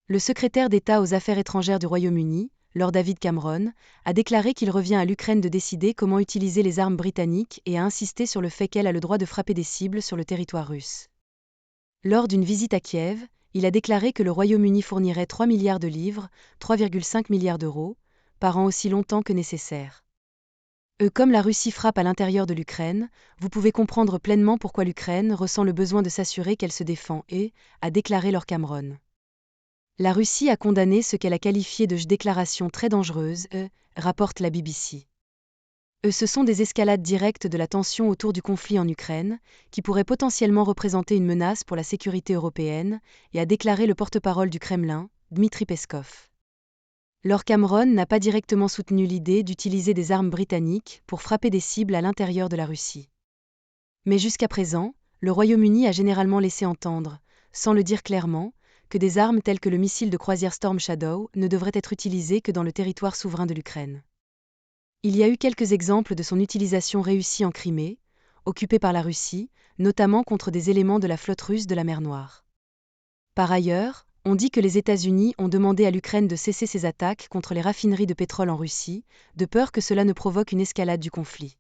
Le secrétaire d'État aux Affaires étrangères du Royaume-Uni, Lord David Cameron, a déclaré qu'il revient à l'Ukraine de décider comment utiliser les armes britanniques et a insisté sur le fait qu'elle a le droit de frapper des cibles sur le territoire russe. Lors d'une visite à Kiev, il a déclaré que le Royaume-Uni fournirait 3 milliards de livres, 3,5 milliards d'euros, par an aussi longtemps que nécessaire. Comme la Russie frappe à l'intérieur de l'Ukraine, vous pouvez comprendre pleinement pourquoi l'Ukraine ressent le besoin de s'assurer qu'elle se défend et, a déclaré Lord Cameron. La Russie a condamné ce qu'elle a qualifié de déclaration très dangereuse, rapporte la BBC. Ce sont des escalades directes de la tension autour du conflit en Ukraine, qui pourraient potentiellement représenter une menace pour la sécurité européenne, et a déclaré le porte-parole du Kremlin, Dmitry Peskov. Lord Cameron n'a pas directement soutenu l'idée d'utiliser des armes britanniques pour frapper des cibles à l'intérieur de la Russie. Mais jusqu'à présent, le Royaume-Uni a généralement laissé entendre, sans le dire clairement, que des armes telles que le missile de croisière Storm Shadow ne devraient être utilisées que dans le territoire souverain de l'Ukraine. Il y a eu quelques exemples de son utilisation réussie en Crimée, occupée par la Russie, notamment contre des éléments de la flotte russe de la mer Noire. Par ailleurs, on dit que les États-Unis ont demandé à l'Ukraine de cesser ses attaques contre les raffineries de pétrole en Russie, de peur que cela ne provoque une escalade du conflit.